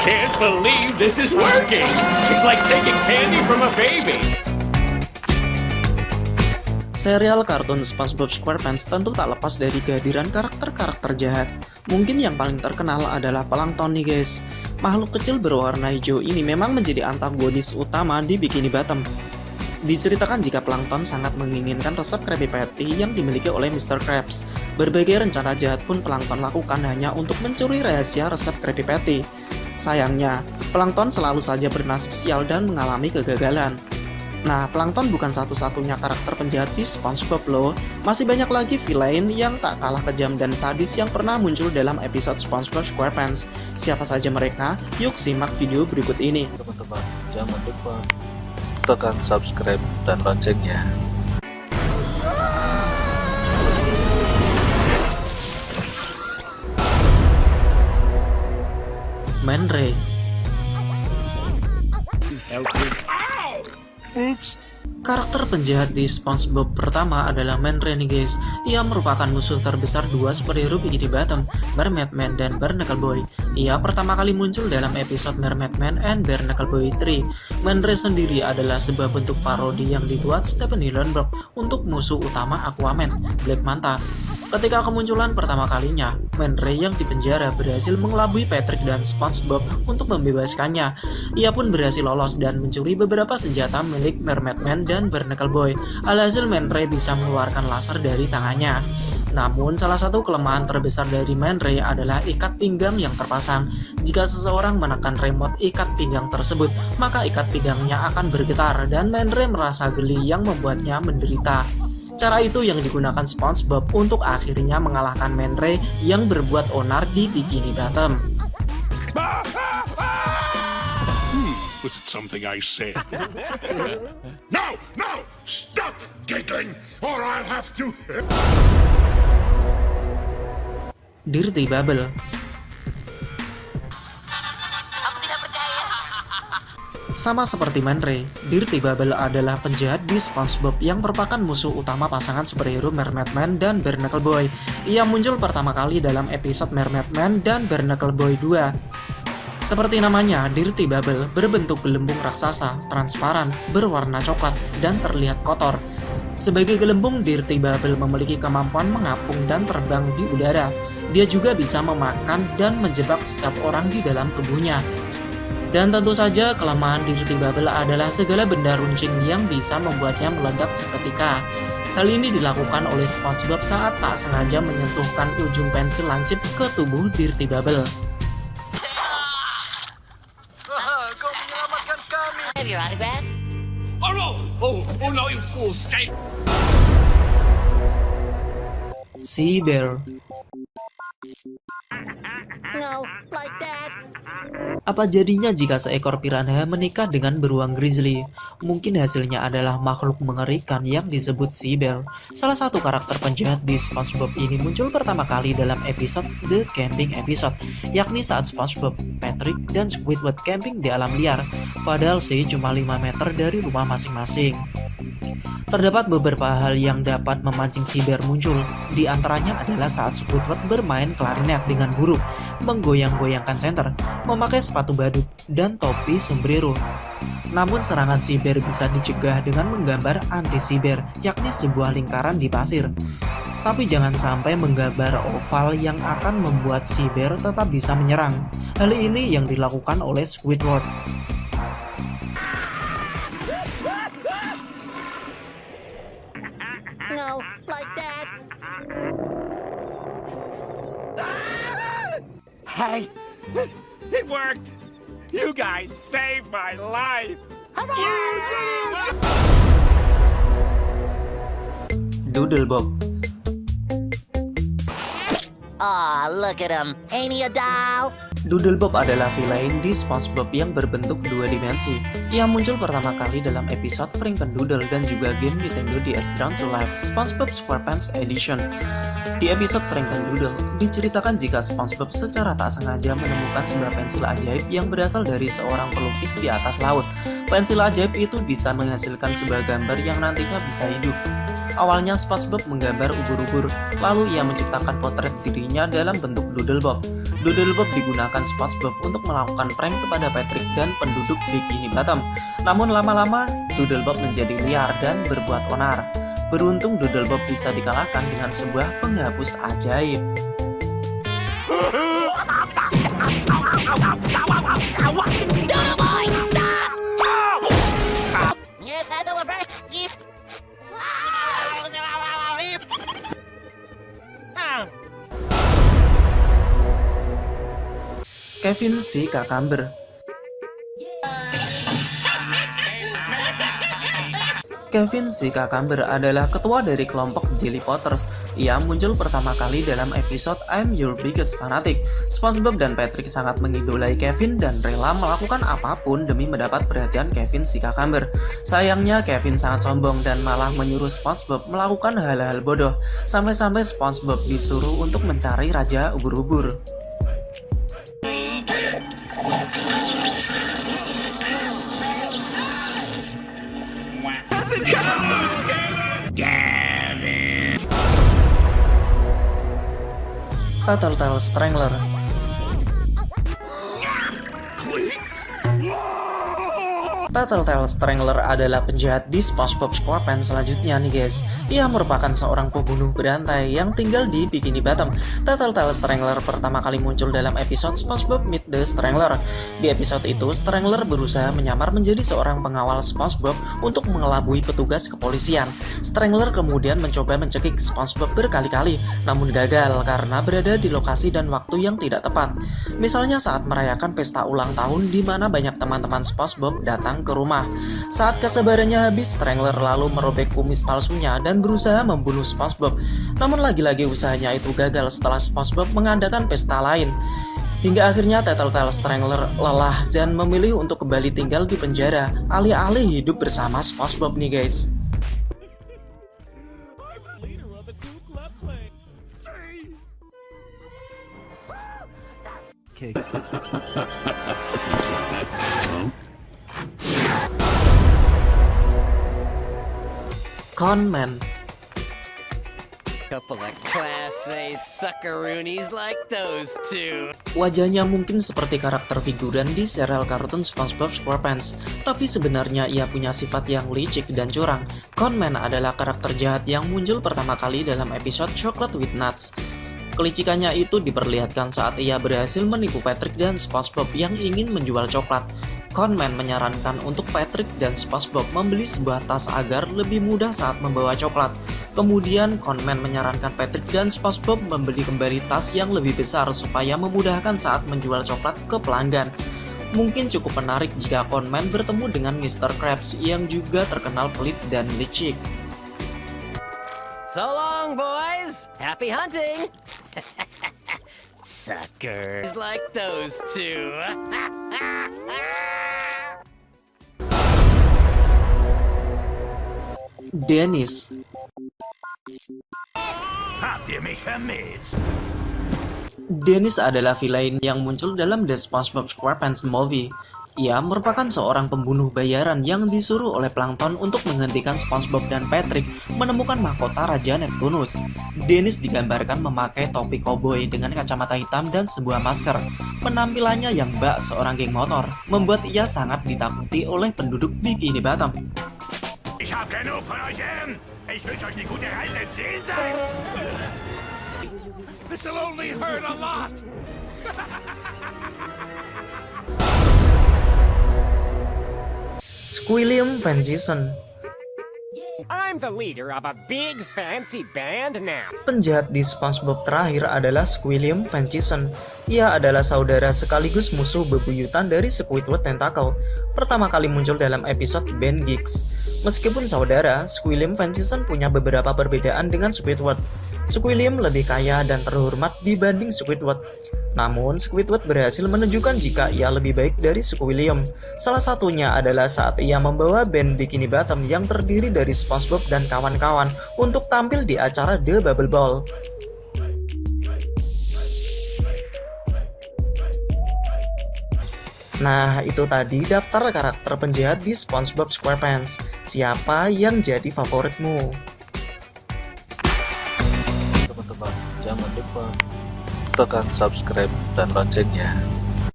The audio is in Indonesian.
can't believe this is working. It's like taking candy from a baby. Serial kartun SpongeBob SquarePants tentu tak lepas dari kehadiran karakter-karakter jahat. Mungkin yang paling terkenal adalah Plankton nih guys. Makhluk kecil berwarna hijau ini memang menjadi antagonis utama di Bikini Bottom. Diceritakan jika Plankton sangat menginginkan resep Krabby Patty yang dimiliki oleh Mr. Krabs. Berbagai rencana jahat pun Plankton lakukan hanya untuk mencuri rahasia resep Krabby Patty. Sayangnya, Plankton selalu saja bernasib sial dan mengalami kegagalan. Nah, Plankton bukan satu-satunya karakter penjahat di SpongeBob loh. Masih banyak lagi villain yang tak kalah kejam dan sadis yang pernah muncul dalam episode SpongeBob SquarePants. Siapa saja mereka? Yuk simak video berikut ini. Teman-teman, jangan lupa tekan subscribe dan loncengnya. Man Ray. Oops. Karakter penjahat di SpongeBob pertama adalah Man Ray nih guys. Ia merupakan musuh terbesar dua superhero Bikini Bottom, Mermaid Man dan Barnacle Boy. Ia pertama kali muncul dalam episode Mermaid Man and Barnacle Boy 3. Man Ray sendiri adalah sebuah bentuk parodi yang dibuat Stephen Hillenburg untuk musuh utama Aquaman, Black Manta. Ketika kemunculan pertama kalinya, Man Ray yang dipenjara berhasil mengelabui Patrick dan SpongeBob untuk membebaskannya. Ia pun berhasil lolos dan mencuri beberapa senjata milik Mermaid Man dan Barnacle Boy. Alhasil Man Ray bisa mengeluarkan laser dari tangannya. Namun salah satu kelemahan terbesar dari Man Ray adalah ikat pinggang yang terpasang. Jika seseorang menekan remote ikat pinggang tersebut, maka ikat pinggangnya akan bergetar dan Man Ray merasa geli yang membuatnya menderita. Cara itu yang digunakan SpongeBob untuk akhirnya mengalahkan Man Ray yang berbuat onar di Bikini Bottom. Was it something I said? No! Stop giggling, or I'll have to... Dirty Bubble. Sama seperti Man Ray, Dirty Bubble adalah penjahat di SpongeBob yang merupakan musuh utama pasangan superhero Mermaid Man dan Barnacle Boy. Ia muncul pertama kali dalam episode Mermaid Man dan Barnacle Boy 2. Seperti namanya, Dirty Bubble berbentuk gelembung raksasa, transparan, berwarna coklat, dan terlihat kotor. Sebagai gelembung, Dirty Bubble memiliki kemampuan mengapung dan terbang di udara. Dia juga bisa memakan dan menjebak setiap orang di dalam tubuhnya. Dan tentu saja kelemahan Dirty Bubble adalah segala benda runcing yang bisa membuatnya meledak seketika. Hal ini dilakukan oleh SpongeBob saat tak sengaja menyentuhkan ujung pensil lancip ke tubuh Dirty Bubble. Kau menyelamatkan kami. Have your autograph? Oh no! Oh no, you fool! Stay! Sea Bear. No, like that. Apa jadinya jika seekor piranha menikah dengan beruang grizzly? Mungkin hasilnya adalah makhluk mengerikan yang disebut Sea Bear. Salah satu karakter penjahat di SpongeBob ini muncul pertama kali dalam episode The Camping Episode, yakni saat SpongeBob, Patrick, dan Squidward camping di alam liar, padahal sih cuma 5 meter dari rumah masing-masing. Terdapat beberapa hal yang dapat memancing Sea Bear muncul, di antaranya adalah saat Squidward bermain klarinet dengan buruk, menggoyang-goyangkan senter, memakai sepatu badut, dan topi sombrero. Namun serangan Sea Bear bisa dicegah dengan menggambar anti-Sea Bear, yakni sebuah lingkaran di pasir. Tapi jangan sampai menggambar oval yang akan membuat Sea Bear tetap bisa menyerang. Hal ini yang dilakukan oleh Squidward. No, like that. Hey! It worked! You guys saved my life! You did! Doodlebob. Aw, look at him. Ain't he a doll? Doodlebob adalah villain di SpongeBob yang berbentuk dua dimensi. Ia muncul pertama kali dalam episode Frankendoodle dan juga game Nintendo DS Drawn to Life SpongeBob SquarePants Edition. Di episode Frankendoodle, diceritakan jika SpongeBob secara tak sengaja menemukan sebuah pensil ajaib yang berasal dari seorang pelukis di atas laut. Pensil ajaib itu bisa menghasilkan sebuah gambar yang nantinya bisa hidup. Awalnya SpongeBob menggambar ubur-ubur, lalu ia menciptakan potret dirinya dalam bentuk Doodlebob. Doodlebob digunakan SpongeBob untuk melakukan prank kepada Patrick dan penduduk Bikini Bottom. Namun lama-lama Doodlebob menjadi liar dan berbuat onar. Beruntung Doodlebob bisa dikalahkan dengan sebuah penghapus ajaib. Doodle boy, stop! Kevin si Cucumber. Kevin si Cucumber adalah ketua dari kelompok Jelly Potters. Ia muncul pertama kali dalam episode I'm Your Biggest Fanatic. SpongeBob dan Patrick sangat mengidolai Kevin dan rela melakukan apapun demi mendapat perhatian Kevin si Cucumber. Sayangnya Kevin sangat sombong dan malah menyuruh SpongeBob melakukan hal-hal bodoh. Sampai-sampai SpongeBob disuruh untuk mencari Raja Ubur-ubur. Tattletale Strangler. Tattletale Strangler adalah penjahat di SpongeBob SquarePants selanjutnya nih guys. Ia merupakan seorang pembunuh berantai yang tinggal di Bikini Bottom. Tattletale Strangler pertama kali muncul dalam episode SpongeBob Meet the Strangler. Di episode itu, Strangler berusaha menyamar menjadi seorang pengawal SpongeBob untuk mengelabui petugas kepolisian. Strangler kemudian mencoba mencekik SpongeBob berkali-kali, namun gagal karena berada di lokasi dan waktu yang tidak tepat. Misalnya saat merayakan pesta ulang tahun di mana banyak teman-teman SpongeBob datang ke rumah. Saat kesabarannya habis, Strangler lalu merobek kumis palsunya dan berusaha membunuh SpongeBob. Namun lagi-lagi usahanya itu gagal setelah SpongeBob mengadakan pesta lain. Hingga akhirnya Tattletale Strangler lelah dan memilih untuk kembali tinggal di penjara, alih-alih hidup bersama SpongeBob nih guys. Conman. Couple of class A suckaroonies like those two. Wajahnya mungkin seperti karakter figuran di serial kartun SpongeBob SquarePants, tapi sebenarnya ia punya sifat yang licik dan curang. Conman adalah karakter jahat yang muncul pertama kali dalam episode Chocolate with Nuts. Kelicikannya itu diperlihatkan saat ia berhasil menipu Patrick dan SpongeBob yang ingin menjual coklat. Conman menyarankan untuk Patrick dan SpongeBob membeli sebuah tas agar lebih mudah saat membawa coklat. Kemudian Conman menyarankan Patrick dan SpongeBob membeli kembali tas yang lebih besar supaya memudahkan saat menjual coklat ke pelanggan. Mungkin cukup menarik jika Conman bertemu dengan Mr. Krabs yang juga terkenal pelit dan licik. So long, boys. Happy hunting. Suckers like those two. Dennis. Habt ihr mich vermisst? Dennis adalah villain yang muncul dalam The SpongeBob SquarePants Movie. Ia merupakan seorang pembunuh bayaran yang disuruh oleh Plankton untuk menghentikan SpongeBob dan Patrick menemukan mahkota Raja Neptunus. Dennis digambarkan memakai topi koboi dengan kacamata hitam dan sebuah masker. Penampilannya yang bak seorang geng motor membuat ia sangat ditakuti oleh penduduk Bikini Bottom. Ich hab genug von euch Herren. Ich wünsche euch eine gute Reise ins Jenseits. This'll only hurt a lot. Squilliam Van Gieson. I'm the leader of a big fancy band now. Penjahat di SpongeBob terakhir adalah Squilliam Van Gieson. Ia adalah saudara sekaligus musuh bebuyutan dari Squidward Tentacle. Pertama kali muncul dalam episode Ben Geeks. Meskipun saudara, Squilliam Van Gieson punya beberapa perbedaan dengan Squidward. Squilliam lebih kaya dan terhormat dibanding Squidward. Namun, Squidward berhasil menunjukkan jika ia lebih baik dari Squilliam. Salah satunya adalah saat ia membawa band Bikini Bottom yang terdiri dari SpongeBob dan kawan-kawan untuk tampil di acara The Bubble Ball. Nah, itu tadi daftar karakter penjahat di SpongeBob SquarePants. Siapa yang jadi favoritmu? tekan subscribe dan loncengnya.